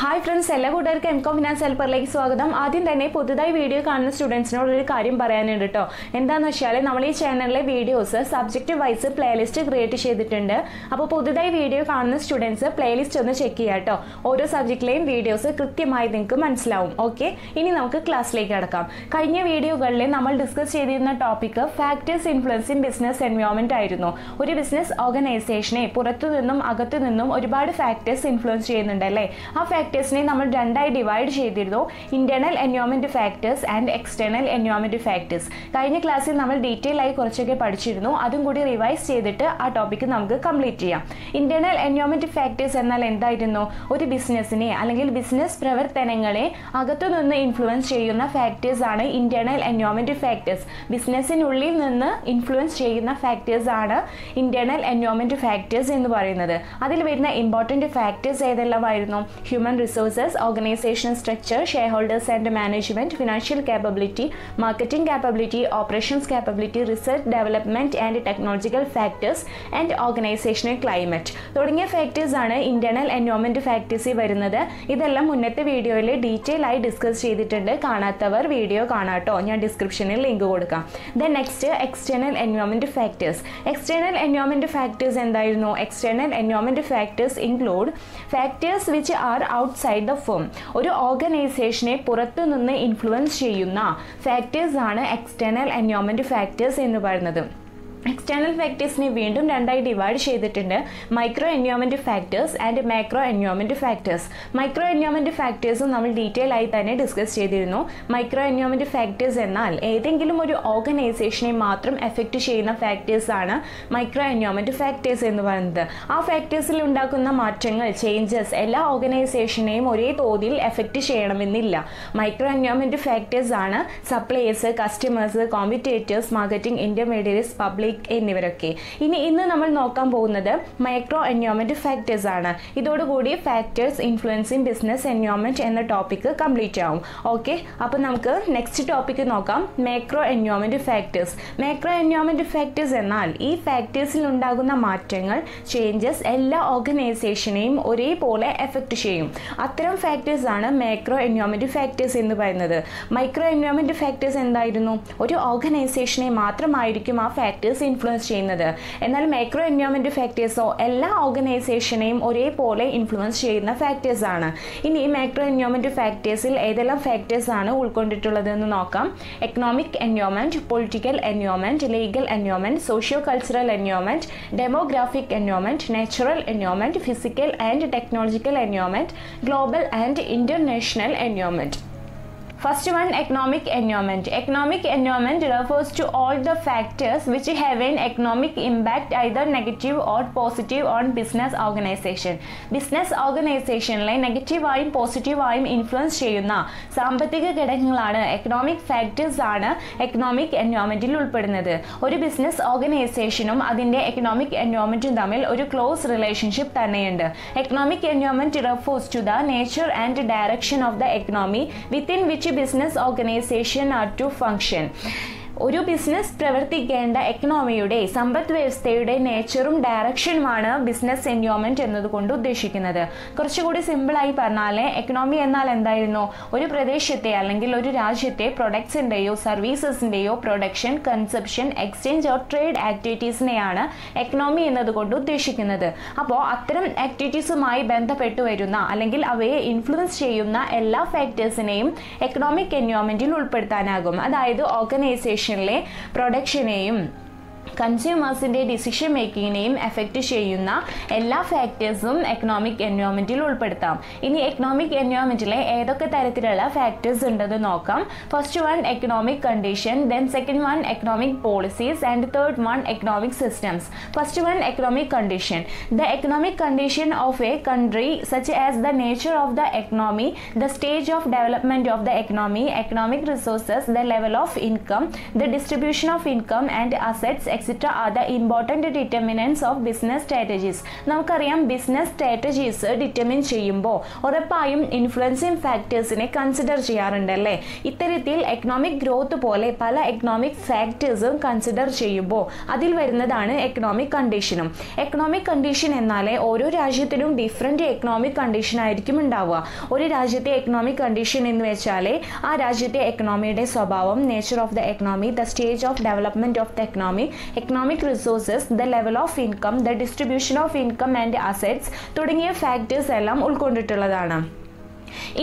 Hi friends, എല്ലാ കൂട്ടുകാർക്കും M Com finance ഹെൽപ്പറിലേക്ക് സ്വാഗതം. ആദ്യം തന്നെ പുതുതായി വീഡിയോ കാണുന്ന സ്റ്റുഡൻസിനോട് ഒരു കാര്യം പറയാനുണ്ട് കേട്ടോ. എന്താണെന്ന് വെച്ചാൽ നമ്മൾ ഈ ചാനലിലെ videos subject vice playlist create ചെയ്തിട്ടുണ്ട്. അപ്പോൾ പുതുതായി വീഡിയോ കാണുന്ന സ്റ്റുഡൻസ് പ്ലേലിസ്റ്റ് ഒന്ന് ചെക്ക് ചെയ്യുക കേട്ടോ. ഓരോ സബ്ജക്റ്റിലെയും വീഡിയോസ് കൃത്യമായി നിങ്ങൾക്ക് മനസ്സിലാവും. ഓക്കെ, ഇനി നമുക്ക് ക്ലാസ്സിലേക്ക് കടക്കാം. കഴിഞ്ഞ വീഡിയോകളിൽ നമ്മൾ ഡിസ്കസ് ചെയ്തിരുന്ന topic factors influencing business environment ആയിരുന്നു. ഒരു ബിസിനസ് ഓർഗനൈസേഷനെ പുറത്തു നിന്നും അകത്തു നിന്നും ഒരുപാട് ഫാക്ടേഴ്സ് ഇൻഫ്ലുവൻസ് ചെയ്യുന്നുണ്ട് അല്ലേ. ആ ഫാക്ടേഴ്സിനെ നമ്മൾ രണ്ടായി ഡിവൈഡ് ചെയ്തിരുന്നു, internal environment factors and external environment factors. കഴിഞ്ഞ ക്ലാസ്സിൽ നമ്മൾ ഡീറ്റെയിൽ ആയി കുറച്ചൊക്കെ പഠിച്ചിരുന്നു. അതും കൂടി റിവൈസ് ചെയ്തിട്ട് ആ ടോപ്പിക്ക് നമുക്ക് കംപ്ലീറ്റ് ചെയ്യാം. ഇന്റേണൽ എൻവയോൺമെന്റ് ഫാക്ടേഴ്സ് എന്നാൽ എന്തായിരുന്നു? ഒരു ബിസിനസ്സിനെ അല്ലെങ്കിൽ ബിസിനസ് പ്രവർത്തനങ്ങളെ അകത്തുനിന്ന് ഇൻഫ്ലുവൻസ് ചെയ്യുന്ന ഫാക്ടേഴ്സ് ആണ് ഇന്റേണൽ എൻവയോൺമെന്റ് ഫാക്ടേഴ്സ്. ബിസിനസ്സിനുള്ളിൽ നിന്ന് ഇൻഫ്ലുവൻസ് ചെയ്യുന്ന ഫാക്ടേഴ്സ് ആണ് ഇന്റേണൽ എൻവയോൺമെന്റ് ഫാക്ടേഴ്സ് എന്ന് പറയുന്നത്. അതിൽ വരുന്ന ഇമ്പോർട്ടന്റ് ഫാക്ടേഴ്സ് ഏതെല്ലാമായിരുന്നു? Human resources, organisational structure, shareholders and management, financial capability, marketing capability, operations capability, research development and technological factors and organisational climate തുടങ്ങിയ factors ആണ് ഇന്റേണൽ എൻവയോൺമെന്റ് ഫാക്ടേഴ്സിൽ വരുന്നത്. ഇതെല്ലാം മുന്നത്തെ വീഡിയോയിൽ ഡീറ്റെയിൽ ആയി ഡിസ്കസ് ചെയ്തിട്ടുണ്ട്. കാണാത്തവർ വീഡിയോ കാണാട്ടോ, ഞാൻ ഡിസ്ക്രിപ്ഷനിൽ ലിങ്ക് കൊടുക്കാം. Then next external environment factors. External environment factors എന്തായിരുന്നു? External environment factors include factors which are outside the firm. ഒരു ഓർഗനൈസേഷനെ പുറത്തു നിന്ന് ഇൻഫ്ലുവൻസ് ചെയ്യുന്ന ഫാക്ടേഴ്സ് ആണ് എക്സ്റ്റേണൽ എൻവയോൺമെന്റ് ഫാക്ടേഴ്സ് എന്ന് പറയുന്നത്. എക്സ്റ്റേണൽ ഫാക്ടേഴ്സിനെ വീണ്ടും രണ്ടായി ഡിവൈഡ് ചെയ്തിട്ടുണ്ട്, micro environment factors and macro environment factors. Micro environment ഫാക്ടേഴ്സും നമ്മൾ ഡീറ്റെയിൽ ആയി തന്നെ ഡിസ്കസ് ചെയ്തിരുന്നു. മൈക്രോ എൻവയോൺമെന്റ് ഫാക്ടേഴ്സ് എന്നാൽ ഏതെങ്കിലും ഒരു ഓർഗനൈസേഷനെ മാത്രം എഫക്റ്റ് ചെയ്യുന്ന ഫാക്ടേഴ്സ് ആണ് മൈക്രോ എൻവയോൺമെന്റ് ഫാക്ടേഴ്സ് എന്ന് പറയുന്നത്. ആ ഫാക്ടേഴ്സിൽ ഉണ്ടാക്കുന്ന മാറ്റങ്ങൾ, ചേഞ്ചസ് എല്ലാ ഓർഗനൈസേഷനെയും ഒരേ തോതിൽ എഫക്റ്റ് ചെയ്യണമെന്നില്ല. മൈക്രോ എൻവയോൺമെന്റ് ഫാക്ടേഴ്സ് ആണ് suppliers, customers, competitors, marketing intermediates, public എന്നിവരൊക്കെ. ഇന്ന് നമ്മൾ നോക്കാൻ പോകുന്നത് മൈക്രോ എൻവയോൺമെന്റ് ഫാക്ടേഴ്സ് ആണ്. ഇതോടുകൂടി ഫാക്ടേഴ്സ് ഇൻഫ്ലുവൻസിങ് ബിസിനസ് എൻവയോൺമെന്റ് എന്ന ടോപ്പിക്ക് കംപ്ലീറ്റ് ആവും. ഓക്കെ, അപ്പോൾ നമുക്ക് നെക്സ്റ്റ് ടോപ്പിക്ക് നോക്കാം, macro environment factors. Macro environment factors എന്നാൽ ഈ ഫാക്ടേഴ്സിൽ ഉണ്ടാകുന്ന മാറ്റങ്ങൾ, ചേഞ്ചസ് എല്ലാ ഓർഗനൈസേഷനെയും ഒരേപോലെ എഫക്ട് ചെയ്യും. അത്തരം ഫാക്ടേഴ്സ് ആണ് മാക്രോ എൻവയോൺമെന്റ് ഫാക്ടേഴ്സ് എന്ന് പറയുന്നത്. മൈക്രോ എൻവയോൺമെന്റ് ഫാക്ടേഴ്സ് എന്തായിരുന്നു? ഒരു ഓർഗനൈസേഷനെ മാത്രമായിരിക്കും ആ ഫാക്ടേഴ്സ് ഇൻഫ്ലുവൻസ് ചെയ്യുന്നത്. എന്നാൽ മൈക്രോ എൻവയോൺമെന്റ് ഫാക്ടേഴ്സോ എല്ലാ ഓർഗനൈസേഷനെയും ഒരേപോലെ ഇൻഫ്ലുവൻസ് ചെയ്യുന്ന ഫാക്ടേഴ്സ് ആണ്. ഇനി മാക്രോ എൻവയോൺമെന്റ് ഫാക്ടേഴ്സിൽ ഏതെല്ലാം ഫാക്ടേഴ്സ് ആണ് ഉൾക്കൊണ്ടിട്ടുള്ളത് എന്ന് നോക്കാം. Economic environment, political environment, legal environment, socio cultural environment, demographic environment, natural environment, physical and technological environment, global and international environment. First one, economic environment. Economic environment refers to all the factors which have an economic impact, either negative or positive, on business organization. Business organizationലെ നെഗറ്റീവായും പോസിറ്റീവായും influence ചെയ്യുന്ന സാമ്പത്തിക ഘടകങ്ങളാണ്, economic factors ആണ് economic എൻവയോൺമെന്റിൽ ഉൾപ്പെടുന്നത്. ഒരു ബിസിനസ് ഓർഗനൈസേഷനും അതിന്റെ എക്കണോമിക് എൻവയോൺമെന്റും തമ്മിൽ ഒരു ക്ലോസ് റിലേഷൻഷിപ്പ് തന്നെയുണ്ട്. Economic environment refers to the nature and direction of the economy within which business organization are to function. ഒരു ബിസിനസ് പ്രവർത്തിക്കേണ്ട എക്കണോമിയുടെ, സമ്പദ് വ്യവസ്ഥയുടെ നേച്ചറും ഡയറക്ഷനുമാണ് ബിസിനസ് എൻവയോൺമെന്റ് എന്നതുകൊണ്ട് ഉദ്ദേശിക്കുന്നത്. കുറച്ചുകൂടി സിമ്പിളായി പറഞ്ഞാൽ എക്കണോമി എന്നാൽ എന്തായിരുന്നു? ഒരു പ്രദേശത്തെ അല്ലെങ്കിൽ ഒരു രാജ്യത്തെ പ്രൊഡക്ട്സിൻ്റെയോ സർവീസസിൻ്റെയോ production, consumption, exchange or trade ആക്ടിവിറ്റീസിനെയാണ് എക്കണോമി എന്നതുകൊണ്ട് ഉദ്ദേശിക്കുന്നത്. അപ്പോൾ അത്തരം ആക്ടിവിറ്റീസുമായി ബന്ധപ്പെട്ടു വരുന്ന അല്ലെങ്കിൽ അവയെ ഇൻഫ്ലുവൻസ് ചെയ്യുന്ന എല്ലാ ഫാക്ടേഴ്സിനെയും എക്കണോമിക് എൻവയോൺമെന്റിൽ ഉൾപ്പെടുത്താനാകും. അതായത് ഓർഗനൈസേഷൻ പ്രൊഡക്ഷനെയും കൺസ്യൂമേഴ്സിന്റെ ഡിസിഷൻ മേക്കിങ്ങിനെയും എഫക്റ്റ് ചെയ്യുന്ന എല്ലാ ഫാക്ടേഴ്സും എക്കണോമിക് എൻവയോൺമെന്റിൽ ഉൾപ്പെടുത്താം. ഇനി എക്കണോമിക് എൻവയോൺമെന്റിലെ ഏതൊക്കെ തരത്തിലുള്ള ഫാക്ടേഴ്സ് ഉണ്ടെന്ന് നോക്കാം. First one economic condition, then second one economic policies and third one economic systems. First one economic condition. The economic condition of A country such as the nature of the economy, the stage of development of the economy, economic resources, the level of income, the distribution of income and assets, etcetera are the important determinants of business strategies. നമുക്കറിയാം business strategies determine ചെയ്യുമ്പോൾ ഉറപ്പായും influencing ഫാക്ടേഴ്സിനെ consider ചെയ്യാറുണ്ട് അല്ലേ. ഇത്തരത്തിൽ economic growth പോലെ പല economic ഫാക്ടേഴ്സും consider ചെയ്യുമ്പോൾ അതിൽ വരുന്നതാണ് എക്കണോമിക് കണ്ടീഷനും. എക്കണോമിക് കണ്ടീഷൻ എന്നാലേ ഓരോ രാജ്യത്തിനും ഡിഫറെൻറ്റ് എക്കണോമിക് കണ്ടീഷൻ ആയിരിക്കും ഉണ്ടാവുക. ഒരു രാജ്യത്തെ എക്കണോമിക് കണ്ടീഷൻ എന്ന് വെച്ചാൽ ആ രാജ്യത്തെ എക്കണോമിയുടെ സ്വഭാവം, nature of the economy, the stage of development of the economy, economic resources, the level of income, the distribution of income and assets തുടങ്ങിയ ഫാക്ടേഴ്സ് എല്ലാം ഉൾക്കൊണ്ടിട്ടുള്ളതാണ്.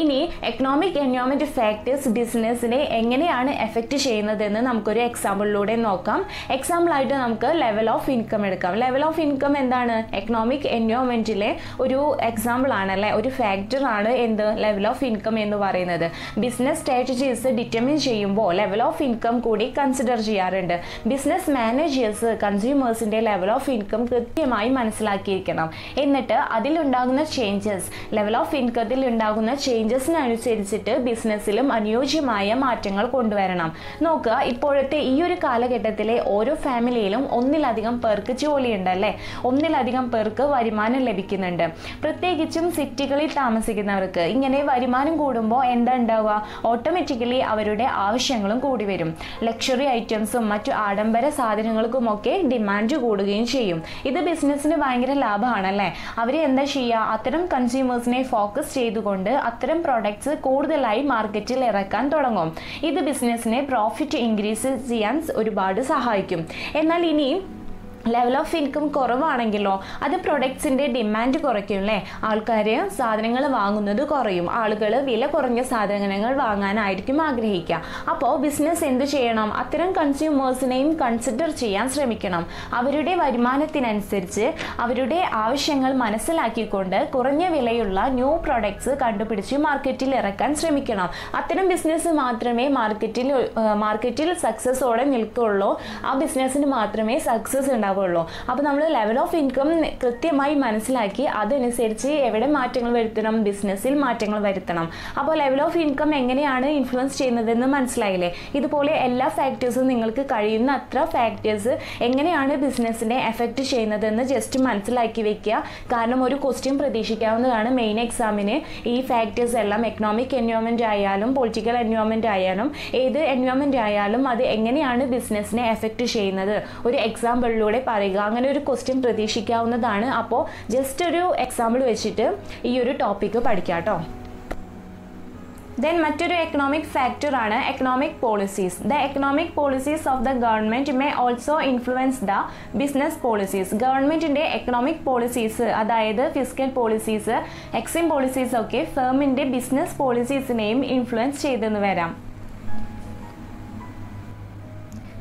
ഇനി എക്കണോമിക് എൻവയോൺമെൻറ്റ് ഫാക്ടേഴ്സ് ബിസിനസ്സിനെ എങ്ങനെയാണ് എഫക്റ്റ് ചെയ്യുന്നതെന്ന് നമുക്കൊരു എക്സാമ്പിളിലൂടെ നോക്കാം. എക്സാമ്പിളായിട്ട് നമുക്ക് ലെവൽ ഓഫ് ഇൻകം എടുക്കാം. ലെവൽ ഓഫ് ഇൻകം എന്താണ്? എക്കണോമിക് എൻവയോൺമെൻറ്റിലെ ഒരു എക്സാമ്പിൾ ആണല്ലേ, ഒരു ഫാക്ടറാണ് എന്ത് ലെവൽ ഓഫ് ഇൻകം എന്ന് പറയുന്നത്. ബിസിനസ് സ്ട്രാറ്റജീസ് ഡിറ്റർമിൻ ചെയ്യുമ്പോൾ ലെവൽ ഓഫ് ഇൻകം കൂടി കൺസിഡർ ചെയ്യാറുണ്ട്. ബിസിനസ് മാനേജേഴ്സ് കൺസ്യൂമേഴ്സിൻ്റെ ലെവൽ ഓഫ് ഇൻകം കൃത്യമായി മനസ്സിലാക്കിയിരിക്കണം. എന്നിട്ട് അതിലുണ്ടാകുന്ന ചേഞ്ചസ്, ലെവൽ ഓഫ് ഇൻകത്തിൽ ഉണ്ടാകുന്ന ചേഞ്ചസിനനുസരിച്ചിട്ട് ബിസിനസ്സിലും അനുയോജ്യമായ മാറ്റങ്ങൾ കൊണ്ടുവരണം. നോക്കുക, ഇപ്പോഴത്തെ ഈ ഒരു കാലഘട്ടത്തിലെ ഓരോ ഫാമിലിയിലും ഒന്നിലധികം പേർക്ക് ജോലിയുണ്ട് അല്ലേ, ഒന്നിലധികം പേർക്ക് വരുമാനം ലഭിക്കുന്നുണ്ട്. പ്രത്യേകിച്ചും സിറ്റികളിൽ താമസിക്കുന്നവർക്ക് ഇങ്ങനെ വരുമാനം കൂടുമ്പോൾ എന്താ ഉണ്ടാവുക? ഓട്ടോമാറ്റിക്കലി അവരുടെ ആവശ്യങ്ങളും കൂടി വരും. ലക്ഷറി ഐറ്റംസും മറ്റു ആഡംബര സാധനങ്ങൾക്കുമൊക്കെ ഡിമാൻഡ് കൂടുകയും ചെയ്യും. ഇത് ബിസിനസ്സിന് ഭയങ്കര ലാഭമാണല്ലേ. അവർ എന്താ ചെയ്യുക? അത്തരം കൺസ്യൂമേഴ്സിനെ ഫോക്കസ് ചെയ്തുകൊണ്ട് അത്തരം പ്രോഡക്ട്സ് കൂടുതലായി മാർക്കറ്റിൽ ഇറക്കാൻ തുടങ്ങും. ഇത് ബിസിനസ്സിനെ പ്രോഫിറ്റ് ഇൻക്രീസ് ചെയ്യാൻ ഒരുപാട് സഹായിക്കും. എന്നാൽ ഇനി ലെവൽ ഓഫ് ഇൻകം കുറവാണെങ്കിലോ അത് പ്രൊഡക്ട്സിൻ്റെ ഡിമാൻഡ് കുറയ്ക്കും അല്ലേ. ആൾക്കാർ സാധനങ്ങൾ വാങ്ങുന്നത് കുറയും. ആളുകൾ വില കുറഞ്ഞ സാധനങ്ങൾ വാങ്ങാനായിരിക്കും ആഗ്രഹിക്കുക. അപ്പോൾ ബിസിനസ് എന്ത് ചെയ്യണം? അത്തരം കൺസ്യൂമേഴ്സിനെയും കൺസിഡർ ചെയ്യാൻ ശ്രമിക്കണം. അവരുടെ വരുമാനത്തിനനുസരിച്ച് അവരുടെ ആവശ്യങ്ങൾ മനസ്സിലാക്കിക്കൊണ്ട് കുറഞ്ഞ വിലയുള്ള ന്യൂ പ്രൊഡക്ട്സ് കണ്ടുപിടിച്ച് മാർക്കറ്റിൽ ഇറക്കാൻ ശ്രമിക്കണം. അത്തരം ബിസിനസ് മാത്രമേ മാർക്കറ്റിൽ സക്സസ്സോടെ നിൽക്കുകയുള്ളൂ. ആ ബിസിനസ്സിന് മാത്രമേ സക്സസ് ഉണ്ടാവുള്ളൂ. അപ്പോൾ നമ്മൾ ലെവൽ ഓഫ് ഇൻകം കൃത്യമായി മനസ്സിലാക്കി അതനുസരിച്ച് എവിടെ മാറ്റങ്ങൾ വരുത്തണം? ബിസിനസ്സിൽ മാറ്റങ്ങൾ വരുത്തണം. അപ്പോൾ ലെവൽ ഓഫ് ഇൻകം എങ്ങനെയാണ് ഇൻഫ്ലുവൻസ് ചെയ്യുന്നതെന്ന് മനസ്സിലായില്ലേ. ഇതുപോലെ എല്ലാ ഫാക്ടേഴ്സും നിങ്ങൾക്ക് കഴിയുന്ന അത്ര ഫാക്ടേഴ്സ് എങ്ങനെയാണ് ബിസിനസ്സിനെ എഫക്റ്റ് ചെയ്യുന്നതെന്ന് ജസ്റ്റ് മനസ്സിലാക്കി വെക്കുക. കാരണം ഒരു ക്വസ്റ്റ്യൻ പ്രതീക്ഷിക്കാവുന്നതാണ് മെയിൻ എക്സാമിന്. ഈ ഫാക്ടേഴ്സ് എല്ലാം എക്കണോമിക് എൻവയോൺമെൻറ്റ് ആയാലും പൊളിറ്റിക്കൽ എൻവയോൺമെൻറ്റ് ആയാലും ഏത് എൻവയോൺമെൻറ്റ് ആയാലും അത് എങ്ങനെയാണ് ബിസിനസ്സിനെ എഫക്റ്റ് ചെയ്യുന്നത് ഒരു എക്സാമ്പിളിലൂടെ പറയുക. അങ്ങനെ ഒരു ക്വസ്റ്റ്യൻ പ്രതീക്ഷിക്കാവുന്നതാണ്. അപ്പോൾ ജസ്റ്റ് ഒരു എക്സാമ്പിൾ വെച്ചിട്ട് ഈ ഒരു ടോപ്പിക്ക് പഠിക്കാം കേട്ടോ. ദെൻ മറ്റൊരു എക്കണോമിക് ഫാക്ടറാണ് economic policies. The economic policies of the government may also influence the business policies. ഗവൺമെൻറ്റിൻ്റെ എക്കണോമിക് പോളിസീസ്, അതായത് ഫിസ്ക്കൽ പോളിസീസ്, എക്സിം പോളിസീസ് ഒക്കെ ഫേമിൻ്റെ ബിസിനസ് പോളിസീസിനെയും ഇൻഫ്ലുവൻസ് ചെയ്തെന്ന് വരാം.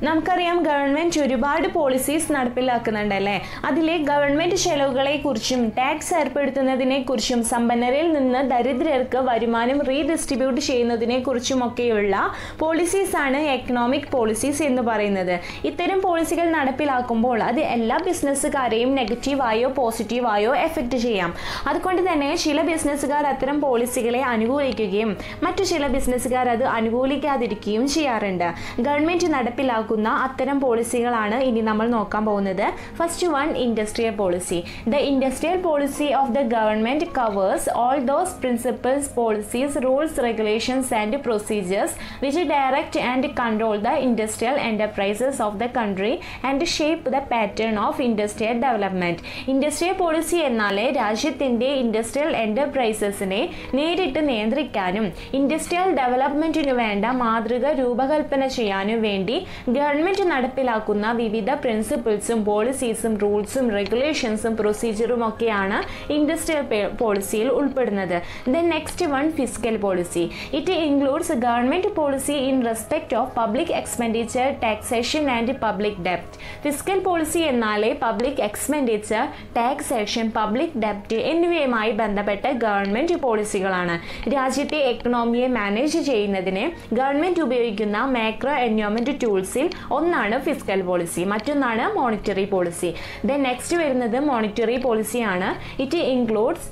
നമുക്കറിയാം ഗവൺമെൻറ് ഒരുപാട് പോളിസീസ് നടപ്പിലാക്കുന്നുണ്ടല്ലേ. അതിലെ ഗവൺമെൻറ് ചെലവുകളെക്കുറിച്ചും ടാക്സ് ഏർപ്പെടുത്തുന്നതിനെക്കുറിച്ചും സമ്പന്നരിൽ നിന്ന് ദരിദ്രർക്ക് വരുമാനം റീഡിസ്ട്രിബ്യൂട്ട് ചെയ്യുന്നതിനെക്കുറിച്ചുമൊക്കെയുള്ള പോളിസീസാണ് എക്കണോമിക് പോളിസീസ് എന്ന് പറയുന്നത്. ഇത്തരം പോളിസികൾ നടപ്പിലാക്കുമ്പോൾ അത് എല്ലാ ബിസിനസ്സുകാരെയും നെഗറ്റീവായോ പോസിറ്റീവായോ എഫക്റ്റ് ചെയ്യാം. അതുകൊണ്ട് തന്നെ ചില ബിസിനസ്സുകാർ അത്തരം പോളിസികളെ അനുകൂലിക്കുകയും മറ്റു ചില ബിസിനസ്സുകാർ അത് അനുകൂലിക്കാതിരിക്കുകയും ചെയ്യാറുണ്ട്. ഗവൺമെൻറ് നടപ്പിലാക്കുന്ന അത്തരം പോളിസികളാണ് ഇനി നമ്മൾ നോക്കാൻ പോകുന്നത്. First one, industrial policy. The industrial policy of the government covers all those principles, policies, rules, regulations and procedures which direct and control the industrial enterprises of the country and shape the pattern of industrial development. Industrial policy എന്നാൽ രാജ്യത്തിന്റെ industrial എന്റർപ്രൈസസിനെ നേരിട്ട് നിയന്ത്രിക്കാനും industrial ഡെവലപ്മെന്റിനു വേണ്ട മാതൃക രൂപകൽപ്പന ചെയ്യാനും വേണ്ടി government നടപ്പിലാക്കുന്ന വിവിധ പ്രിൻസിപ്പിൾസും പോളിസീസും റൂൾസും റെഗുലേഷൻസും പ്രൊസീജിയറും ഒക്കെയാണ് ഇൻഡസ്ട്രിയൽ പോളിസിയിൽ ഉൾപ്പെടുന്നത്. Then next one, fiscal policy. It includes government policy in respect of public expenditure, taxation and public ഡെപ്റ്റ്. ഫിസ്ക്കൽ പോളിസി എന്നാലേ പബ്ലിക് എക്സ്പെൻഡിച്ചർ, ടാക്സേഷൻ, പബ്ലിക് ഡെപ്റ്റ് എന്നിവയുമായി ബന്ധപ്പെട്ട ഗവൺമെന്റ് പോളിസികളാണ്. രാജ്യത്തെ എക്കണോമിയെ മാനേജ് ചെയ്യുന്നതിന് ഗവൺമെന്റ് ഉപയോഗിക്കുന്ന മാക്രോ എൻവയോൺമെന്റ് ടൂൾസിൽ ഒന്നാണ് ഫിസ്ക്കൽ പോളിസി, മറ്റൊന്നാണ് മോണിറ്ററി പോളിസി. ദെൻ നെക്സ്റ്റ് വരുന്നത് മോണിറ്ററി പോളിസിയാണ്. It includes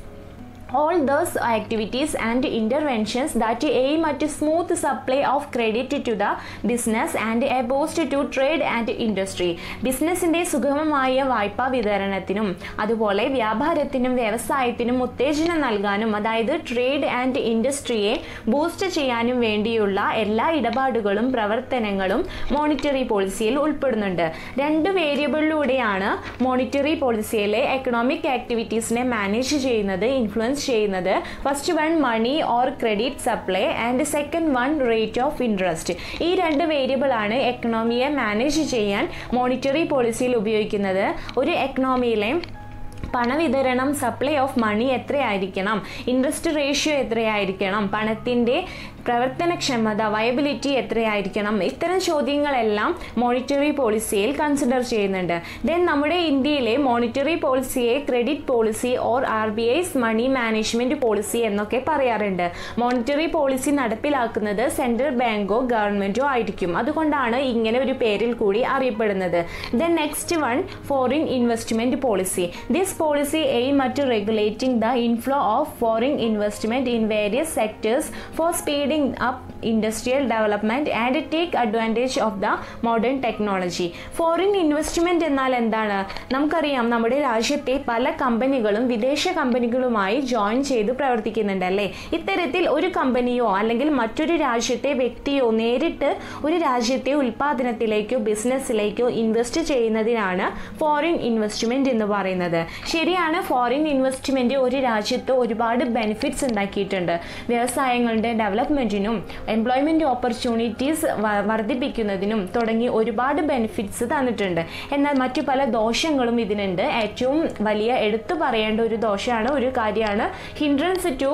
all those activities and interventions that aim at smooth supply of credit to the business and a boost to trade and industry. ബിസിനസിന്റെ സുഗമമായ വായ്പാ വിതരണത്തിനും അതുപോലെ വ്യാപാരത്തിനും വ്യവസായത്തിനും ഉത്തേജനം നൽകാനും അതായത് ട്രേഡ് ആൻഡ് ഇൻഡസ്ട്രിയെ ബൂസ്റ്റ് ചെയ്യാനും വേണ്ടിയുള്ള എല്ലാ ഇടപാടുകളും പ്രവർത്തനങ്ങളും മോണിറ്ററി പോളിസിയിൽ ഉൾപ്പെടുന്നുണ്ട്. രണ്ട് വേരിയബിളിലൂടെയാണ് മോണിറ്ററി പോളിസിയിലെ എക്കണോമിക് ആക്ടിവിറ്റീസിനെ മാനേജ് ചെയ്യുന്നത്, ഇൻഫ്ലുവൻസ് ചെയ്യുന്നത്. First one money or credit supply and second one rate of interest. ഈ രണ്ട് വേരിയബിൾ ആണ് എക്കണോമിയെ മാനേജ് ചെയ്യാൻ മോണിറ്ററി പോളിസിയിൽ ഉപയോഗിക്കുന്നത്. ഒരു എക്കണോമിയിലെ പണവിതരണം, സപ്ലൈ ഓഫ് മണി എത്രയായിരിക്കണം, ഇൻട്രസ്റ്റ് റേഷ്യോ എത്രയായിരിക്കണം, പണത്തിൻ്റെ പ്രവർത്തനക്ഷമത വയബിലിറ്റി എത്രയായിരിക്കണം, ഇത്തരം ചോദ്യങ്ങളെല്ലാം മോണിറ്ററി പോളിസിയിൽ കൺസിഡർ ചെയ്യുന്നുണ്ട്. ദെൻ നമ്മുടെ ഇന്ത്യയിലെ മോണിറ്ററി പോളിസിയെ credit policy or RBI's money management policy എന്നൊക്കെ പറയാറുണ്ട്. മോണിറ്ററി പോളിസി നടപ്പിലാക്കുന്നത് സെൻട്രൽ ബാങ്കോ ഗവൺമെൻറ്റോ ആയിരിക്കും. അതുകൊണ്ടാണ് ഇങ്ങനെ ഒരു പേരിൽ കൂടി അറിയപ്പെടുന്നത്. Then next one foreign investment policy. This policy aim at regulating the inflow of foreign investment in various sectors four speeding up industrial development and take advantage of the modern technology. Foreign investment എന്നാൽ എന്താണ്? നമുക്കറിയാം നമ്മുടെ രാജ്യത്തെ പല കമ്പനികളും വിദേശ കമ്പനികളുമായി join ചെയ്ത് പ്രവർത്തിക്കുന്നുണ്ട് അല്ലേ. ഇത്തരത്തിൽ ഒരു കമ്പനിയോ അല്ലെങ്കിൽ മറ്റൊരു രാജ്യത്തെ വ്യക്തിയോ നേരിട്ട് ഒരു രാജ്യത്തെ ഉൽപ്പാദനത്തിലേക്കോ ബിസിനസ്സിലേക്കോ ഇൻവെസ്റ്റ് ചെയ്യുന്നതിനാണ് ഫോറിൻ ഇൻവെസ്റ്റ്മെൻറ്റ് എന്ന് പറയുന്നത്. ശരിയാണ്, ഫോറിൻ ഇൻവെസ്റ്റ്മെൻറ്റ് ഒരു രാജ്യത്ത് ഒരുപാട് ബെനിഫിറ്റ്സ് ഉണ്ടാക്കിയിട്ടുണ്ട്. വ്യവസായങ്ങളുടെ ഡെവലപ്മെൻറ്റിനും എംപ്ലോയ്മെൻറ്റ് ഓപ്പർച്യൂണിറ്റീസ് വർദ്ധിപ്പിക്കുന്നതിനും തുടങ്ങി ഒരുപാട് ബെനിഫിറ്റ്സ് തന്നിട്ടുണ്ട്. എന്നാൽ മറ്റു പല ദോഷങ്ങളും ഇതിനുണ്ട്. ഏറ്റവും വലിയ എടുത്തു പറയേണ്ട ഒരു ദോഷമാണ്, ഒരു കാര്യമാണ് hindrance to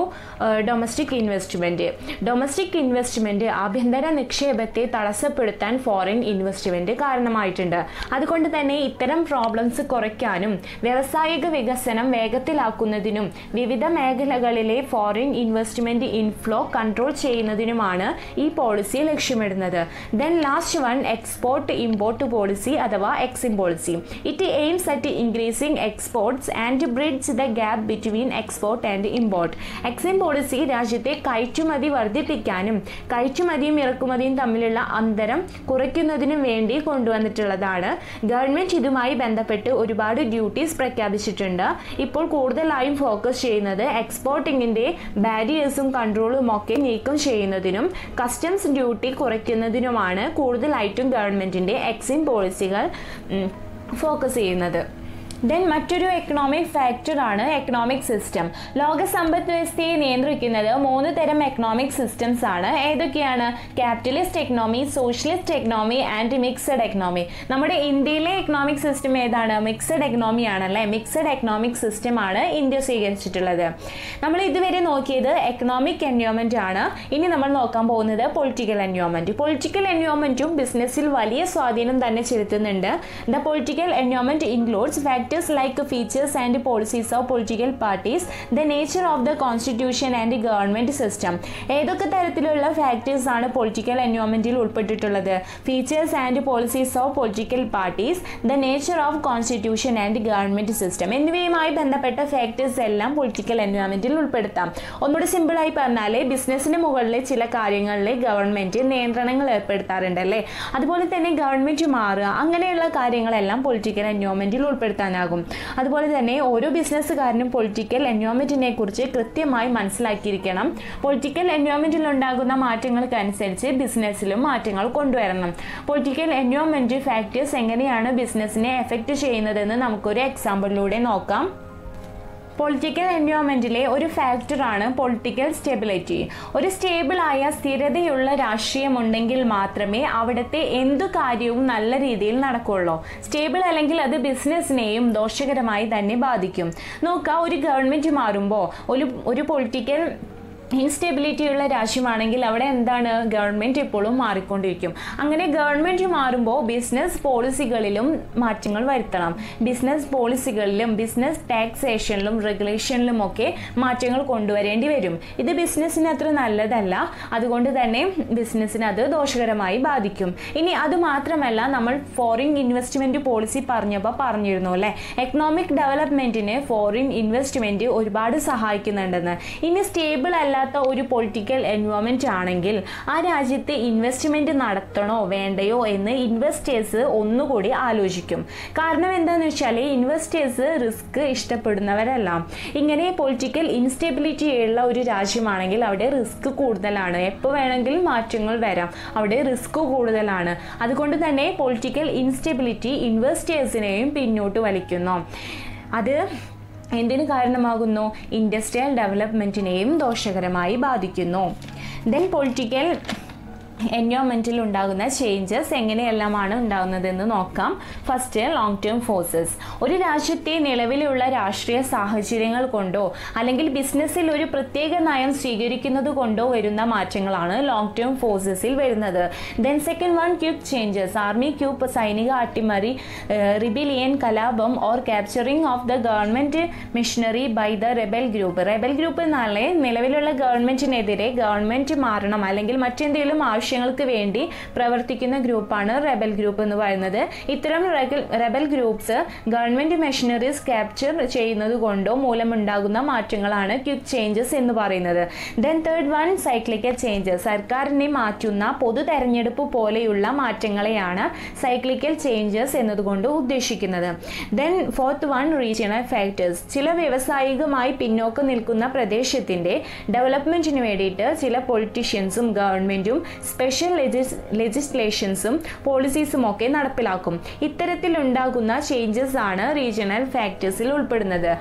domestic investment. Domestic investment ആഭ്യന്തര നിക്ഷേപത്തെ തടസ്സപ്പെടുത്താൻ ഫോറിൻ ഇൻവെസ്റ്റ്മെൻറ്റ് കാരണമായിട്ടുണ്ട്. അതുകൊണ്ട് തന്നെ ഇത്തരം പ്രോബ്ലംസ് കുറയ്ക്കാനും വ്യാവസായിക വികസനം വേഗത്തിലാക്കുന്നതിനും വിവിധ മേഖലകളിലെ ഫോറിൻ ഇൻവെസ്റ്റ്മെൻറ്റ് ഇൻഫ്ലോ കൺട്രോൾ ചെയ്യുന്നതിനുമാണ് ഈ പോളിസി ലക്ഷ്യമിടുന്നത്. Then last one export import policy അഥവാ EXIM policy. It aims at increasing exports and bridge the gap between export and import. EXIM policy രാജ്യത്തെ കയറ്റുമതി വർദ്ധിപ്പിക്കാനും കയറ്റുമതിയും ഇറക്കുമതിയും തമ്മിലുള്ള അന്തരം കുറയ്ക്കുന്നതിനും വേണ്ടി കൊണ്ടുവന്നിട്ടുള്ളതാണ്. ഗവൺമെൻറ് ഇതുമായി ബന്ധപ്പെട്ട് ഒരുപാട് ഡ്യൂട്ടീസ് പ്രഖ്യാപിച്ചിട്ടുണ്ട്. ഇപ്പോൾ കൂടുതലായും ഫോക്കസ് ചെയ്യുന്നത് എക്സ്പോർട്ടിങ്ങിൻ്റെ ബാരിയേഴ്സും കൺട്രോളും ഒക്കെ നീക്കം ചെയ്യുന്നതിനും കസ്റ്റംസ് ഡ്യൂട്ടി കുറയ്ക്കുന്നതിനുമാണ് കൂടുതലായിട്ടും ഗവൺമെൻറ്റിൻ്റെ എക്സിം പോളിസികൾ ഫോക്കസ് ചെയ്യുന്നത്. ദെൻ മറ്റൊരു എക്കണോമിക് ഫാക്ടറാണ് എക്കണോമിക് സിസ്റ്റം. ലോക സമ്പദ് വ്യവസ്ഥയെ നിയന്ത്രിക്കുന്നത് 3 തരം എക്കണോമിക് സിസ്റ്റംസ് ആണ്. ഏതൊക്കെയാണ്? Capitalist economy, socialist economy and mixed economy. നമ്മുടെ ഇന്ത്യയിലെ എക്കണോമിക് സിസ്റ്റം ഏതാണ്? മിക്സഡ് എക്കണോമി ആണല്ലേ. മിക്സഡ് എക്കണോമിക് സിസ്റ്റം ആണ് ഇന്ത്യ സ്വീകരിച്ചിട്ടുള്ളത്. നമ്മൾ ഇതുവരെ നോക്കിയത് എക്കണോമിക് എൻവയോൺമെന്റ് ആണ്. ഇനി നമ്മൾ നോക്കാൻ പോകുന്നത് പൊളിറ്റിക്കൽ എൻവയോൺമെന്റ്. പൊളിറ്റിക്കൽ എൻവയോൺമെന്റും ബിസിനസ്സിൽ വലിയ സ്വാധീനം തന്നെ ചെലുത്തുന്നുണ്ട്. The political environment includes factors like features and policies of political parties, the nature of the constitution and government system. ഏതൊക്കെ തരത്തിലുള്ള ഫാക്ടേഴ്സ് ആണ് പൊളിറ്റിക്കൽ എൻവയോൺമെന്റിൽ ഉൾപ്പെട്ടിട്ടുള്ളത്? Features and policies of political parties, the nature of constitution and government system എന്നിവയുമായി ബന്ധപ്പെട്ട factors എല്ലാം political എൻവയോൺമെന്റിൽ ഉൾപ്പെടുത്താം. ഒന്നുകൂടി സിമ്പിളായി പറഞ്ഞാൽ ബിസിനസ്സിന് മുകളിലെ ചില കാര്യങ്ങളിൽ ഗവൺമെന്റ് നിയന്ത്രണങ്ങൾ ഏർപ്പെടുത്താറുണ്ട് അല്ലേ. അതുപോലെ തന്നെ ഗവൺമെന്റ് മാറുക, അങ്ങനെയുള്ള കാര്യങ്ങളെല്ലാം പൊളിറ്റിക്കൽ എൻവയോൺമെന്റിൽ ഉൾപ്പെടുത്താനാകും. അതുപോലെ തന്നെ ഓരോ ബിസിനസ്സുകാരനും പൊളിറ്റിക്കൽ എൻവയോൺമെന്റിനെ കുറിച്ച് കൃത്യമായി മനസ്സിലാക്കിയിരിക്കണം. പൊളിറ്റിക്കൽ എൻവയോൺമെന്റിൽ ഉണ്ടാകുന്ന മാറ്റങ്ങൾക്കനുസരിച്ച് ബിസിനസ്സിലും മാറ്റങ്ങൾ കൊണ്ടുവരണം. പൊളിറ്റിക്കൽ എൻവയോൺമെന്റ് ഫാക്ടേഴ്സ് എങ്ങനെയാണ് ബിസിനസ്സിനെ എഫക്റ്റ് ചെയ്യുന്നതെന്ന് നമുക്കൊരു എക്സാമ്പിളിലൂടെ നോക്കാം. പൊളിറ്റിക്കൽ എൻവയോൺമെന്റിലെ ഒരു ഫാക്ടറാണ് പൊളിറ്റിക്കൽ സ്റ്റെബിലിറ്റി. ഒരു സ്റ്റേബിളായ സ്ഥിരതയുള്ള രാഷ്ട്രീയം ഉണ്ടെങ്കിൽ മാത്രമേ അവിടുത്തെ എന്തു കാര്യവും നല്ല രീതിയിൽ നടക്കുകയുള്ളൂ. സ്റ്റേബിൾ അല്ലെങ്കിൽ അത് ബിസിനസ്സിനെയും ദോഷകരമായി തന്നെ ബാധിക്കും. നോക്കുക, ഒരു ഗവൺമെന്റ് മാറുമ്പോൾ ഒരു പൊളിറ്റിക്കൽ ഇൻസ്റ്റെബിലിറ്റി ഉള്ള രാജ്യമാണെങ്കിൽ അവിടെ എന്താണ് ഗവൺമെൻറ് എപ്പോഴും മാറിക്കൊണ്ടിരിക്കും. അങ്ങനെ ഗവൺമെൻറ് മാറുമ്പോൾ ബിസിനസ് പോളിസികളിലും മാറ്റങ്ങൾ വരുത്തണം. ബിസിനസ് പോളിസികളിലും ബിസിനസ് ടാക്സേഷനിലും റെഗുലേഷനിലും ഒക്കെ മാറ്റങ്ങൾ കൊണ്ടുവരേണ്ടി വരും. ഇത് ബിസിനസ്സിന് അത്ര നല്ലതല്ല, അതുകൊണ്ട് തന്നെ ബിസിനസ്സിന് അത് ദോഷകരമായി ബാധിക്കും. ഇനി അത് മാത്രമല്ല, നമ്മൾ ഫോറിൻ ഇൻവെസ്റ്റ്മെൻറ്റ് പോളിസി പറഞ്ഞിരുന്നു അല്ലേ, എക്കണോമിക് ഡെവലപ്മെൻറ്റിന് ഫോറിൻ ഇൻവെസ്റ്റ്മെൻറ്റ് ഒരുപാട് സഹായിക്കുന്നുണ്ടെന്ന്. ഇനി സ്റ്റേബിൾ അല്ലാത്ത ഒരു പൊളിറ്റിക്കൽ എൻവയോൺമെന്റ് ആണെങ്കിൽ ആ രാജ്യത്ത് ഇൻവെസ്റ്റ്മെന്റ് നടത്തണോ വേണ്ടയോ എന്ന് ഇൻവെസ്റ്റേഴ്സ് ഒന്നുകൂടി ആലോചിക്കും. കാരണം എന്താണെന്ന് വെച്ചാൽ ഇൻവെസ്റ്റേഴ്സ് റിസ്ക് ഇഷ്ടപ്പെടുന്നവരല്ല. ഇങ്ങനെ പൊളിറ്റിക്കൽ ഇൻസ്റ്റെബിലിറ്റി ഉള്ള ഒരു രാജ്യമാണെങ്കിൽ അവിടെ റിസ്ക് കൂടുതലാണ്, എപ്പോൾ വേണമെങ്കിലും മാറ്റങ്ങൾ വരാം, അവിടെ റിസ്ക് കൂടുതലാണ്. അതുകൊണ്ട് തന്നെ പൊളിറ്റിക്കൽ ഇൻസ്റ്റെബിലിറ്റി ഇൻവെസ്റ്റേഴ്സിനെയും പിന്നോട്ട് വലിക്കുന്നു. അത് എന്തിനു കാരണമാകുന്നു? ഇൻഡസ്ട്രിയൽ ഡെവലപ്മെൻറ്റിനെയും ദോഷകരമായി ബാധിക്കുന്നു. ദെൻ പൊളിറ്റിക്കൽ എൻവയോൺമെൻറ്റിൽ ഉണ്ടാകുന്ന ചേഞ്ചസ് എങ്ങനെയെല്ലാമാണ് ഉണ്ടാകുന്നതെന്ന് നോക്കാം. First, long term forces. ഒരു രാജ്യത്തെ നിലവിലുള്ള രാഷ്ട്രീയ സാഹചര്യങ്ങൾ കൊണ്ടോ അല്ലെങ്കിൽ ബിസിനസ്സിൽ ഒരു പ്രത്യേക നയം സ്വീകരിക്കുന്നത് കൊണ്ടോ വരുന്ന മാറ്റങ്ങളാണ് ലോങ് ടേം ഫോഴ്സസിൽ വരുന്നത്. Then second one, quick changes. Army coup, സൈനിക അട്ടിമറി, റിബിലിയൻ, കലാപം or capturing of the government machinery by the rebel group. Rebel group എന്നാലേ നിലവിലുള്ള ഗവൺമെൻറ്റിനെതിരെ ഗവൺമെൻറ് മാറണം അല്ലെങ്കിൽ മറ്റെന്തെങ്കിലും ആവശ്യങ്ങൾക്ക് വേണ്ടി പ്രവർത്തിക്കുന്ന ഗ്രൂപ്പാണ് റെബൽ ഗ്രൂപ്പ് എന്ന് പറയുന്നത്. ഇത്തരം Rebel groups government machineries capture ചെയ്യുന്നത് കൊണ്ടോ മൂലമുണ്ടാകുന്ന മാറ്റങ്ങളാണ് ക്വിക്ക് ചേഞ്ചസ് എന്ന് പറയുന്നത്. Then third one, cyclical changes. സർക്കാരിനെ മാറ്റുന്ന പൊതു തെരഞ്ഞെടുപ്പ് പോലെയുള്ള മാറ്റങ്ങളെയാണ് സൈക്ലിക്കൽ ചേഞ്ചസ് എന്നതുകൊണ്ട് ഉദ്ദേശിക്കുന്നത്. Then fourth one, regional factors. ചില വ്യവസായികമായി പിന്നോക്കം നിൽക്കുന്ന പ്രദേശത്തിന്റെ ഡെവലപ്മെന്റിന് വേണ്ടിയിട്ട് ചില പൊളിറ്റീഷ്യൻസും ഗവൺമെന്റും സ്പെഷ്യൽ ലെജിസ്ലേഷൻസും പോളിസീസും ഒക്കെ നടപ്പിലാക്കും. ഇത്തരത്തിലുണ്ടാകുന്ന ചേഞ്ചസ് ആണ് റീജിയണൽ ഫാക്ടേഴ്സിൽ ഉൾപ്പെടുന്നത്.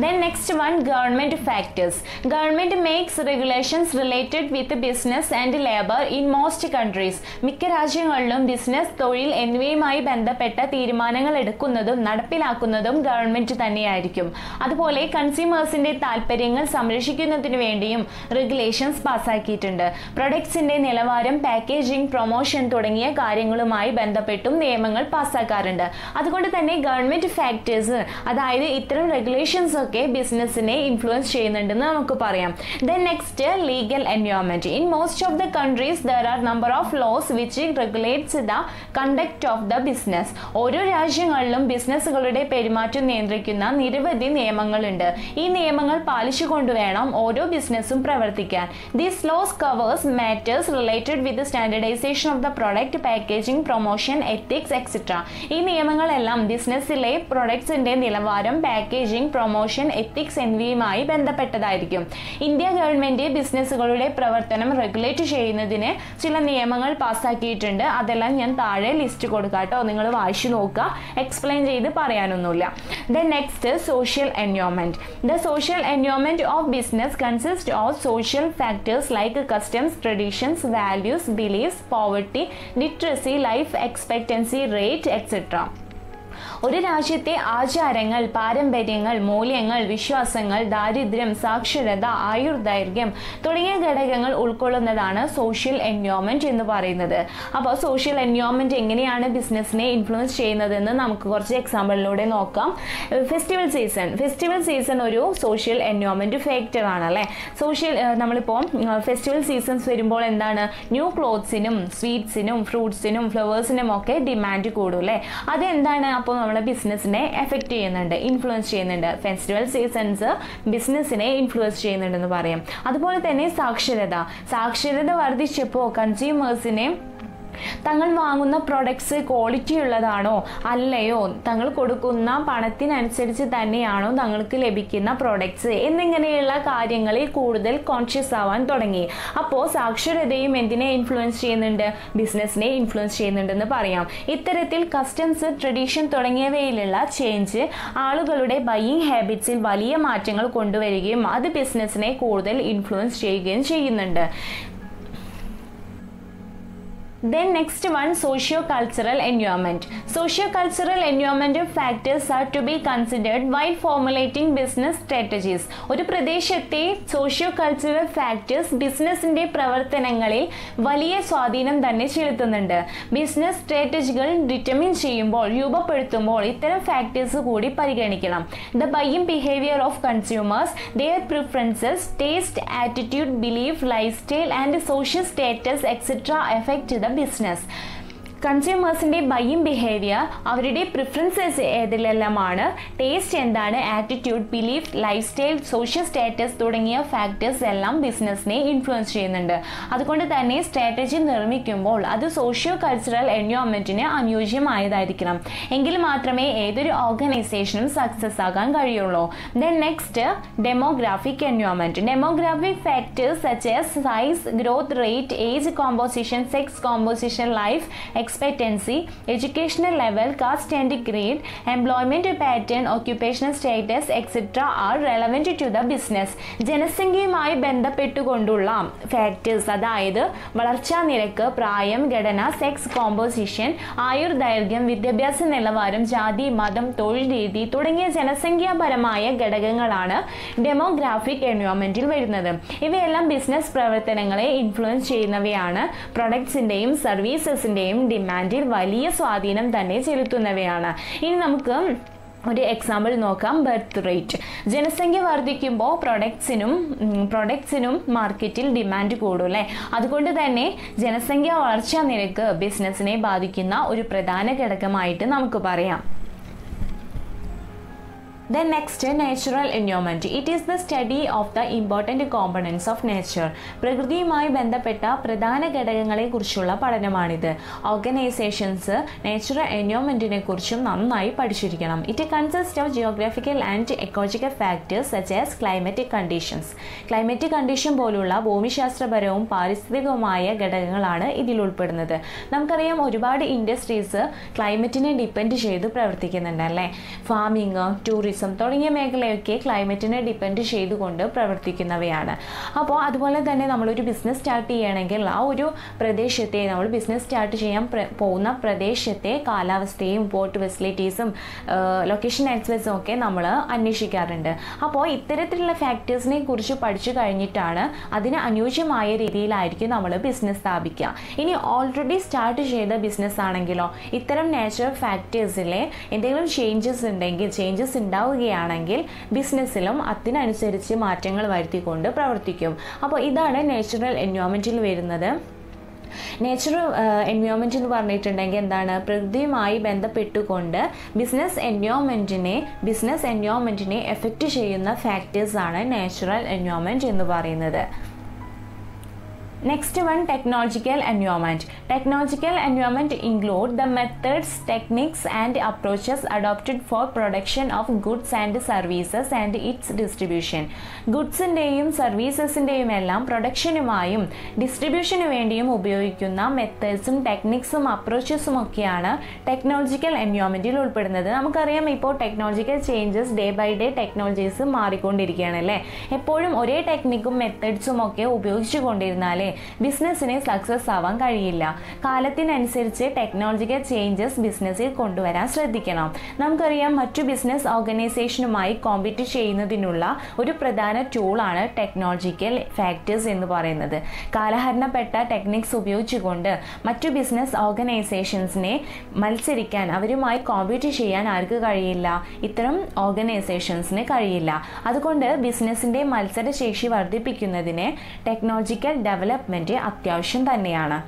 Then next one, government factors. Government makes regulations related with business and labor in most countries. മിക്ക രാജ്യങ്ങളിലും ബിസിനസ്, തൊഴിൽ എന്നിവയുമായി ബന്ധപ്പെട്ട തീരുമാനങ്ങൾ എടുക്കുന്നതും നടപ്പിലാക്കുന്നതും ഗവൺമെന്റ് തന്നെയായിരിക്കും. അതുപോലെ കൺസ്യൂമേഴ്സിന്റെ താല്പര്യങ്ങൾ സംരക്ഷിക്കുന്നതിന് വേണ്ടിയും റെഗുലേഷൻസ് പാസ്സാക്കിയിട്ടുണ്ട്. പ്രൊഡക്ട്സിന്റെ നിലവാരം, പാക്കേജിംഗ്, പ്രൊമോഷൻ തുടങ്ങിയ കാര്യങ്ങളുമായി ബന്ധപ്പെട്ടും നിയമങ്ങൾ പാസ്സാക്കാറുണ്ട്. അതുകൊണ്ട് തന്നെ ഗവൺമെന്റ് ഫാക്ടേഴ്സ്, അതായത് ഇത്തരം റെഗുലേഷൻസ് ഒക്കെ ബിസിനസിനെ ഇൻഫ്ലുവൻസ് ചെയ്യുന്നുണ്ടെന്ന് നമുക്ക് പറയാം. Then next, legal environment. In most of the countries there are number of laws which regulates the conduct of the business. ഓരോ രാജ്യങ്ങളിലും ബിസിനസ്സുകളുടെ പെരുമാറ്റം നിയന്ത്രിക്കുന്ന നിരവധി നിയമങ്ങളുണ്ട്. ഈ നിയമങ്ങൾ പാലിച്ചുകൊണ്ട് വേണം ഓരോ ബിസിനസ്സും പ്രവർത്തിക്കാൻ. These laws covers matters related with standardisation of the product, packaging, promotion, ethics etcetera. ഈ നിയമങ്ങളെല്ലാം ബിസിനസ്സിലെ പ്രൊഡക്ട്സിന്റെ നിലവാരം, പാക്കേജിംഗ്, പ്രൊമോഷൻ, എത്തിക്സ് എന്നിവയുമായി ബന്ധപ്പെട്ടതായിരിക്കും. ഇന്ത്യ ഗവൺമെന്റ് ബിസിനസ്സുകളുടെ പ്രവർത്തനം റെഗുലേറ്റ് ചെയ്യുന്നതിന് ചില നിയമങ്ങൾ പാസ്സാക്കിയിട്ടുണ്ട്. അതെല്ലാം ഞാൻ താഴെ ലിസ്റ്റ് കൊടുക്കാം കേട്ടോ, നിങ്ങൾ വായിച്ചു നോക്കുക, എക്സ്പ്ലെയിൻ ചെയ്ത് പറയാനൊന്നുമില്ല. Then next, social environment. The social environment of business consist of social factors like customs, traditions, values, beliefs, poverty, literacy, life expectancy rate etcetera. ഒരു രാജ്യത്തെ ആചാരങ്ങൾ, പാരമ്പര്യങ്ങൾ, മൂല്യങ്ങൾ, വിശ്വാസങ്ങൾ, ദാരിദ്ര്യം, സാക്ഷരത, ആയുർദൈർഘ്യം തുടങ്ങിയ ഘടകങ്ങൾ ഉൾക്കൊള്ളുന്നതാണ് സോഷ്യൽ എൻവയോൺമെന്റ് എന്ന് പറയുന്നത്. അപ്പോൾ സോഷ്യൽ എൻവയോൺമെന്റ് എങ്ങനെയാണ് ബിസിനസ്സിനെ ഇൻഫ്ലുവൻസ് ചെയ്യുന്നതെന്ന് നമുക്ക് കുറച്ച് എക്സാമ്പിളിലൂടെ നോക്കാം. ഫെസ്റ്റിവൽ സീസൺ ഒരു സോഷ്യൽ എൻവയോൺമെന്റ് ഫാക്ടർ ആണ് അല്ലേ. നമ്മളിപ്പോൾ ഫെസ്റ്റിവൽ സീസൺസ് വരുമ്പോൾ എന്താണ്, ന്യൂ ക്ലോത്ത്സിനും സ്വീറ്റ്സിനും ഫ്രൂട്ട്സിനും ഫ്ലവേഴ്സിനും ഒക്കെ ഡിമാൻഡ് കൂടും അല്ലേ. അതെന്താണ്, അപ്പോൾ നമ്മളെ ബിസിനസ്സിനെ എഫക്റ്റ് ചെയ്യുന്നുണ്ട്, ഇൻഫ്ലുവൻസ് ചെയ്യുന്നുണ്ട്. ഫെസ്റ്റിവൽ സീസൺസ് ബിസിനസ്സിനെ ഇൻഫ്ലുവൻസ് ചെയ്യുന്നുണ്ടെന്ന് പറയാം. അതുപോലെ തന്നെ സാക്ഷരത വർദ്ധിച്ചപ്പോൾ കൺസ്യൂമേഴ്സിനെ തങ്ങൾ വാങ്ങുന്ന പ്രൊഡക്ട്സ് ക്വാളിറ്റി ഉള്ളതാണോ അല്ലയോ, തങ്ങൾ കൊടുക്കുന്ന പണത്തിനനുസരിച്ച് തന്നെയാണോ തങ്ങൾക്ക് ലഭിക്കുന്ന പ്രൊഡക്ട്സ് എന്നിങ്ങനെയുള്ള കാര്യങ്ങളിൽ കൂടുതൽ കോൺഷ്യസ് ആവാൻ തുടങ്ങി. അപ്പോൾ സാക്ഷരതയും എന്തിനെ ഇൻഫ്ലുവൻസ് ചെയ്യുന്നുണ്ട്, ബിസിനസ്സിനെ ഇൻഫ്ലുവൻസ് ചെയ്യുന്നുണ്ടെന്ന് പറയാം. ഇത്തരത്തിൽ കസ്റ്റംസ്, ട്രഡീഷൻ തുടങ്ങിയവയിലുള്ള ചേഞ്ച് ആളുകളുടെ ബൈയിങ് ഹാബിറ്റ്സിൽ വലിയ മാറ്റങ്ങൾ കൊണ്ടുവരികയും അത് ബിസിനസ്സിനെ കൂടുതൽ ഇൻഫ്ലുവൻസ് ചെയ്യുകയും ചെയ്യുന്നുണ്ട്. Then next one, socio-cultural environment. Socio-cultural environment factors are to be considered while formulating business strategies. ഒരു പ്രദേശത്തെ socio-cultural factors ബിസിനസിന്റെ പ്രവർത്തനങ്ങളിൽ വലിയ സ്വാധീനം തന്നെ ചെലുത്തുന്നുണ്ട്. ബിസിനസ് സ്ട്രാറ്റജികൾ ഡിറ്റർമിൻ ചെയ്യുമ്പോൾ, രൂപപ്പെടുത്തുമ്പോൾ ഇത്തരം ഫാക്ടേഴ്സ് കൂടി പരിഗണിക്കണം. The buying behavior of consumers, their preferences, taste, attitude, belief, lifestyle and social status etc. affect the business. കൺസ്യൂമേഴ്സിൻ്റെ ബൈയിങ് ബിഹേവിയർ, അവരുടെ പ്രിഫറൻസസ് ഏതിലെല്ലാമാണ്, ടേസ്റ്റ് എന്താണ്, attitude, belief, lifestyle, social status തുടങ്ങിയ factors എല്ലാം ബിസിനസ്സിനെ ഇൻഫ്ലുവൻസ് ചെയ്യുന്നുണ്ട്. അതുകൊണ്ട് തന്നെ സ്ട്രാറ്റജി നിർമ്മിക്കുമ്പോൾ അത് സോഷ്യോ കൾച്ചറൽ എൻവയോൺമെൻറ്റിന് അനുയോജ്യമായതായിരിക്കണം. എങ്കിൽ മാത്രമേ ഏതൊരു ഓർഗനൈസേഷനും സക്സസ് ആകാൻ കഴിയുള്ളൂ. Then next, demographic environment. Demographic factors such as size, growth rate, age composition, sex composition, life expectancy, educational level, caste and grade, employment pattern, occupational status etc. are relevant to the business. ജനസംഖ്യയുമായി ബന്ധപ്പെട്ടുകൊണ്ടുള്ള factors, അതായത് വളർച്ചാ നിരക്ക്, പ്രായം, ഘടന, sex composition, ആയുർദൈർഘ്യം, വിദ്യാഭ്യാസ നിലവാരം, ജാതി, മതം, തൊഴിൽ രീതി തുടങ്ങിയ ജനസംഖ്യാപരമായ ഘടകങ്ങളാണ് ഡെമോഗ്രാഫിക് എൻവയോൺമെന്റിൽ വരുന്നത്. ഇവയെല്ലാം ബിസിനസ് പ്രവർത്തനങ്ങളെ ഇൻഫ്ലുവൻസ് ചെയ്യുന്നവയാണ്. പ്രൊഡക്ട്സിന്റെയും സർവീസസിന്റെയും ഡിമാൻഡിൽ വലിയ സ്വാധീനം തന്നെ ചെലുത്തുന്നവയാണ്. ഇനി നമുക്ക് ഒരു എക്സാമ്പിൾ നോക്കാം. Birth rate. ജനസംഖ്യ വർദ്ധിക്കുമ്പോൾ പ്രൊഡക്ട്സിനും മാർക്കറ്റിൽ ഡിമാൻഡ് കൂടും അല്ലേ. അതുകൊണ്ട് തന്നെ ജനസംഖ്യ വളർച്ചാ നിരക്ക് ബിസിനസ്സിനെ ബാധിക്കുന്ന ഒരു പ്രധാന ഘടകമായിട്ട് നമുക്ക് പറയാം. Then next, natural environment. It is the study of the important components of nature. പ്രകൃതിയുമായി ബന്ധപ്പെട്ട പ്രധാന ഘടകങ്ങളെ കുറിച്ചുള്ള പഠനമാണിത്. ഓർഗനൈസേഷൻസ് നാച്ചുറൽ എൻവയോൺമെന്റിനെ കുറിച്ചും നന്നായി പഠിച്ചിരിക്കണം. It consist of geographical and ecological factors such as climatic conditions. Climatic condition പോലുള്ള ഭൂമിശാസ്ത്രപരവും പാരിസ്ഥിതികവുമായ ഘടകങ്ങളാണ് ഇതിൽ ഉൾപ്പെടുന്നത്. നമുക്കറിയാം, ഒരുപാട് ഇൻഡസ്ട്രീസ് ക്ലൈമറ്റിനെ ഡിപ്പെൻഡ് ചെയ്ത് പ്രവർത്തിക്കുന്നുണ്ട് അല്ലേ. ഫാമിങ്, ടൂറിസം തുടങ്ങിയ മേഖലയൊക്കെ ക്ലൈമറ്റിനെ ഡിപ്പെൻഡ് ചെയ്തുകൊണ്ട് പ്രവർത്തിക്കുന്നവയാണ്. അപ്പോൾ അതുപോലെ തന്നെ നമ്മളൊരു ബിസിനസ് സ്റ്റാർട്ട് ചെയ്യണമെങ്കിൽ ആ ഒരു പ്രദേശത്തെ, നമ്മൾ ബിസിനസ് സ്റ്റാർട്ട് ചെയ്യാൻ പോകുന്ന പ്രദേശത്തെ കാലാവസ്ഥയും പോർട്ട് ഫെസിലിറ്റീസും ലൊക്കേഷൻ ആക്സസും ഒക്കെ നമ്മൾ അന്വേഷിക്കാറുണ്ട്. അപ്പോൾ ഇത്തരത്തിലുള്ള ഫാക്ടേഴ്സിനെ കുറിച്ച് പഠിച്ചു കഴിഞ്ഞിട്ടാണ് അതിന് അനുയോജ്യമായ രീതിയിലായിരിക്കും നമ്മൾ ബിസിനസ് സ്ഥാപിക്കുക. ഇനി ഓൾറെഡി സ്റ്റാർട്ട് ചെയ്ത ബിസിനസ് ആണെങ്കിലോ ഇത്തരം നാച്ചുറൽ ഫാക്ടേഴ്സിലെ എന്തെങ്കിലും ചേഞ്ചസ് ഉണ്ടാവുകയാണെങ്കിൽ ബിസിനസ്സിലും അതിനനുസരിച്ച് മാറ്റങ്ങൾ വരുത്തിക്കൊണ്ട് പ്രവർത്തിക്കും. അപ്പോൾ ഇതാണ് നാച്ചുറൽ എൻവയോൺമെൻറ്റിൽ വരുന്നത്. നാച്ചുറൽ എൻവയോൺമെൻറ്റ് എന്ന് പറഞ്ഞിട്ടുണ്ടെങ്കിൽ എന്താണ്? പ്രകൃതിയുമായി ബന്ധപ്പെട്ടുകൊണ്ട് ബിസിനസ് എൻവയോൺമെൻറ്റിനെ എഫക്റ്റ് ചെയ്യുന്ന ഫാക്ടേഴ്സാണ് നാച്ചുറൽ എൻവയോൺമെൻറ്റ് എന്ന് പറയുന്നത്. Next one, technological environment. Technological environment include the methods, techniques and approaches adopted for production of goods and services and its distribution. ഗുഡ്സിൻ്റെയും സർവീസസിൻ്റെയും എല്ലാം പ്രൊഡക്ഷനുമായും ഡിസ്ട്രിബ്യൂഷന് വേണ്ടിയും ഉപയോഗിക്കുന്ന മെത്തേഡ്സും ടെക്നിക്സും അപ്രോച്ചസും ഒക്കെയാണ് ടെക്നോളജിക്കൽ എൻവയോൺമെൻറ്റിൽ ഉൾപ്പെടുന്നത്. നമുക്കറിയാം, ഇപ്പോൾ technological changes day by day technologies മാറിക്കൊണ്ടിരിക്കുകയാണ് അല്ലേ. എപ്പോഴും ഒരേ ടെക്നിക്കും മെത്തേഡ്സും ഒക്കെ ഉപയോഗിച്ചു കൊണ്ടിരുന്നാലേ ബിസിനസ്സിന് സക്സസ് ആവാൻ കഴിയില്ല. കാലത്തിനനുസരിച്ച് ടെക്നോളജിക്കൽ ചേഞ്ചസ് ബിസിനസ്സിൽ കൊണ്ടുവരാൻ ശ്രദ്ധിക്കണം. നമുക്കറിയാം, മറ്റു ബിസിനസ് ഓർഗനൈസേഷനുമായി കോമ്പീറ്റ് ചെയ്യുന്നതിനുള്ള ഒരു പ്രധാന ടൂളാണ് ടെക്നോളജിക്കൽ ഫാക്ടേഴ്സ് എന്ന് പറയുന്നത്. കാലഹരണപ്പെട്ട ടെക്നിക്സ് ഉപയോഗിച്ചുകൊണ്ട് മറ്റു ബിസിനസ് ഓർഗനൈസേഷൻസിനെ മത്സരിക്കാൻ, അവരുമായി കോമ്പീറ്റ് ചെയ്യാൻ ആർക്ക് കഴിയില്ല? ഇത്തരം ഓർഗനൈസേഷൻസിന് കഴിയില്ല. അതുകൊണ്ട് ബിസിനസ്സിൻ്റെ മത്സരശേഷി വർദ്ധിപ്പിക്കുന്നതിന് ടെക്നോളജിക്കൽ ഡെവലപ്മെൻറ്റ് അത്യാവശ്യം തന്നെയാണ്.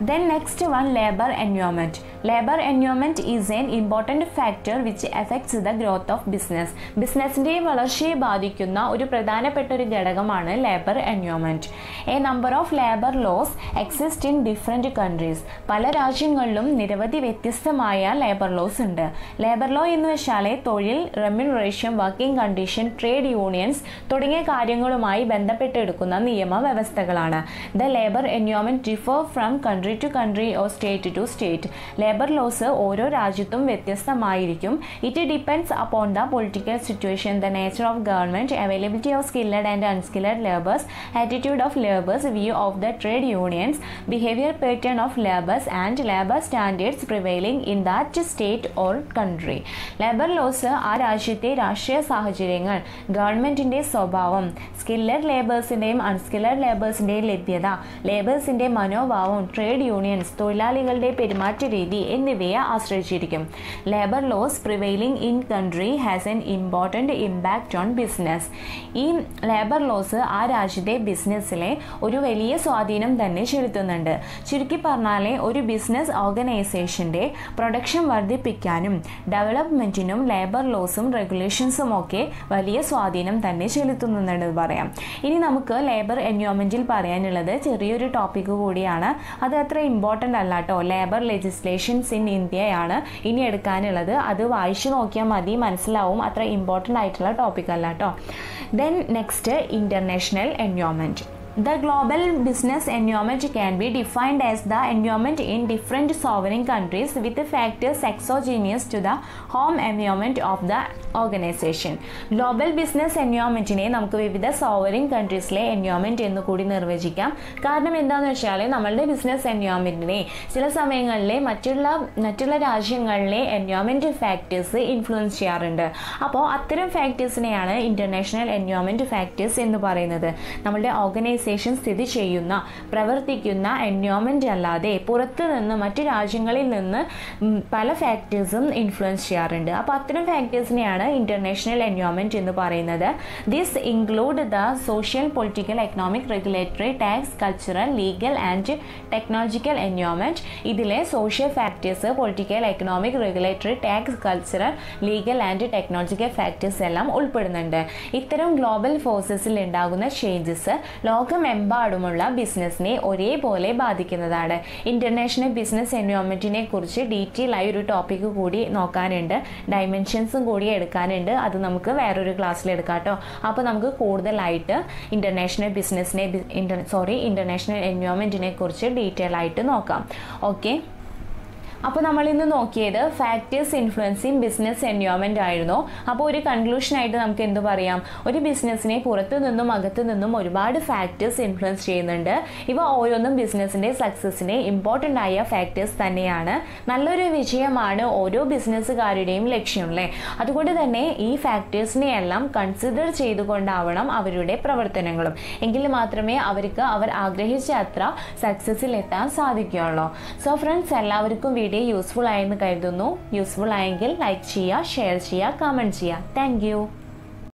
Then next one, labor environment. Labor environment is an important factor which affects the growth of business. ബിസിനസ്സിൻ്റെ വളർച്ചയെ ബാധിക്കുന്ന ഒരു പ്രധാനപ്പെട്ട ഒരു ഘടകമാണ് labour environment. A number of labour laws exist in different countries. പല രാജ്യങ്ങളിലും നിരവധി വ്യത്യസ്തമായ ലേബർ ലോസ് ഉണ്ട്. ലേബർ ലോ എന്ന് വെച്ചാൽ തൊഴിൽ, remuneration, working condition, trade unions തുടങ്ങിയ കാര്യങ്ങളുമായി ബന്ധപ്പെട്ടെടുക്കുന്ന നിയമവ്യവസ്ഥകളാണ്. The labour environment differ from country country to country or state to state. Labour laws ഓരോ രാജ്യത്തും വ്യത്യസ്തമായിരിക്കും. It depends upon the political situation, the nature of government, availability of skilled and unskilled labours, attitude of labours, view of the trade unions, behaviour pattern of labours and labour standards prevailing in that state or country. Labour laws ആ രാജ്യത്തെ രാഷ്ട്രീയ സാഹചര്യങ്ങൾ, ഗവൺമെൻറ്റിൻ്റെ സ്വഭാവം, skilled ലേബേഴ്സിൻ്റെയും അൺസ്കില്ലഡ് ലേബേഴ്സിൻ്റെയും ലഭ്യത, ലേബേഴ്സിൻ്റെ മനോഭാവം, trade unions, തൊഴിലാളികളുടെ പെരുമാറ്റ രീതി എന്നിവയെ ആശ്രയിച്ചിരിക്കും. Labour laws prevailing in country has an important impact own business. ഈ ലേബർ ലോസ് ആ രാജ്യത്തെ ബിസിനസ്സിലെ ഒരു വലിയ സ്വാധീനം തന്നെ ചെലുത്തുന്നുണ്ട്. ചുരുക്കി പറഞ്ഞാൽ ഒരു ബിസിനസ് ഓർഗനൈസേഷൻ്റെ പ്രൊഡക്ഷൻ വർദ്ധിപ്പിക്കാനും ഡെവലപ്മെൻറ്റിനും ലേബർ ലോസും റെഗുലേഷൻസും ഒക്കെ വലിയ സ്വാധീനം തന്നെ ചെലുത്തുന്നുണ്ടെന്ന് പറയാം. ഇനി നമുക്ക് ലേബർ എൻവയോൺമെൻറ്റിൽ പറയാനുള്ളത് ചെറിയൊരു ടോപ്പിക്ക് കൂടിയാണ്. അത് അത്ര ഇമ്പോർട്ടൻ്റ് അല്ല കേട്ടോ. ലേബർ ലെജിസ്ലേഷൻസ് ഇൻ ഇന്ത്യയാണ് ഇനി എടുക്കാനുള്ളത്. അത് വായിച്ചു നോക്കിയാൽ മതി, മനസ്സിലാവും. അത്ര ഇമ്പോർട്ടൻ്റ് ആയിട്ടുള്ള ടോപ്പിക് അല്ല കേട്ടോ. Then next, international environment. The global business environment can be defined as the environment in different sovereign countries with factors exogenous to the home environment of the organization. Global business എൻവയോൺമെൻറ്റിനെ നമുക്ക് വിവിധ sovereign കൺട്രീസിലെ environment എന്ന് കൂടി നിർവചിക്കാം. കാരണം എന്താണെന്ന് വെച്ചാൽ നമ്മളുടെ ബിസിനസ് എൻവയോൺമെൻറ്റിനെ ചില സമയങ്ങളിലെ മറ്റുള്ള രാജ്യങ്ങളിലെ എൻവയോൺമെൻറ്റ് ഫാക്ടേഴ്സ് ഇൻഫ്ലുവൻസ് ചെയ്യാറുണ്ട്. അപ്പോൾ അത്തരം ഫാക്ടേഴ്സിനെയാണ് ഇൻ്റർനാഷണൽ എൻവയോൺമെൻറ്റ് ഫാക്ടേഴ്സ് എന്ന് പറയുന്നത്. നമ്മളുടെ ഓർഗനൈസേഷൻ സ്ഥിതി ചെയ്യുന്ന പ്രവർത്തിക്കുന്ന എൻവയോൺമെൻറ്റ് അല്ലാതെ പുറത്തു നിന്ന് മറ്റു രാജ്യങ്ങളിൽ നിന്ന് പല ഫാക്ടേഴ്സും ഇൻഫ്ലുവൻസ് ചെയ്യാറുണ്ട്. അപ്പോൾ അത്തരം ഫാക്ടേഴ്സിനെയാണ് ഇൻ്റർനാഷണൽ എൻവയോൺമെൻറ്റ് എന്ന് പറയുന്നത്. This include the social, political, economic, regulatory, tax, cultural, legal and technological environment. ഇതിലെ social factors, political, economic, regulatory, tax, cultural, legal and technological factors എല്ലാം ഉൾപ്പെടുന്നുണ്ട്. ഇത്തരം ഗ്ലോബൽ ഫോഴ്സസിൽ ഉണ്ടാകുന്ന ചേഞ്ചസ് ലോകമെമ്പാടുമുള്ള ബിസിനസ്സിനെ ഒരേപോലെ ബാധിക്കുന്നതാണ്. ഇൻ്റർനാഷണൽ ബിസിനസ് എൻവയോൺമെൻറ്റിനെ കുറിച്ച് ഡീറ്റെയിൽ ആയി ഒരു ടോപ്പിക്ക് കൂടി നോക്കാനുണ്ട്, ഡയമെൻഷൻസും കൂടി എടുക്കാനുണ്ട്. അത് നമുക്ക് വേറൊരു ക്ലാസ്സിൽ എടുക്കാം കേട്ടോ. അപ്പോൾ നമുക്ക് കൂടുതലായിട്ട് ഇൻ്റർനാഷണൽ എൻവയോൺമെൻറ്റിനെ കുറിച്ച് ഡീറ്റെയിൽ ആയിട്ട് നോക്കാം. ഓക്കെ, അപ്പോൾ നമ്മളിന്ന് നോക്കിയത് ഫാക്ടേഴ്സ് ഇൻഫ്ലുവൻസിങ് ബിസിനസ് എൻവയോൺമെൻറ്റ് ആയിരുന്നു. അപ്പോൾ ഒരു കൺക്ലൂഷനായിട്ട് നമുക്ക് എന്ത് പറയാം? ഒരു ബിസിനസ്സിനെ പുറത്തു നിന്നും അകത്തു നിന്നും ഒരുപാട് ഫാക്ടേഴ്സ് ഇൻഫ്ലുവൻസ് ചെയ്യുന്നുണ്ട്. ഇവ ഓരോന്നും ബിസിനസ്സിൻ്റെ സക്സസ്സിനെ ഇമ്പോർട്ടൻ്റ് ആയ ഫാക്ടേഴ്സ് തന്നെയാണ്. നല്ലൊരു വിജയമാണ് ഓരോ ബിസിനസ്സുകാരുടെയും ലക്ഷ്യം അല്ലേ? അതുകൊണ്ട് തന്നെ ഈ ഫാക്ടേഴ്സിനെ എല്ലാം കൺസിഡർ ചെയ്തുകൊണ്ടാവണം അവരുടെ പ്രവർത്തനങ്ങളും. എങ്കിൽ മാത്രമേ അവർക്ക് അവർ ആഗ്രഹിച്ച അത്ര സക്സസ്സിൽ എത്താൻ സാധിക്കുകയുള്ളൂ. സോ ഫ്രണ്ട്സ്, എല്ലാവർക്കും വീഡിയോ യൂസ്ഫുൾ ആയെന്ന് കരുതുന്നു. യൂസ്ഫുൾ ആയെങ്കിൽ ലൈക്ക് ചെയ്യുക, ഷെയർ ചെയ്യുക, കമൻറ്റ് ചെയ്യുക. Thank you.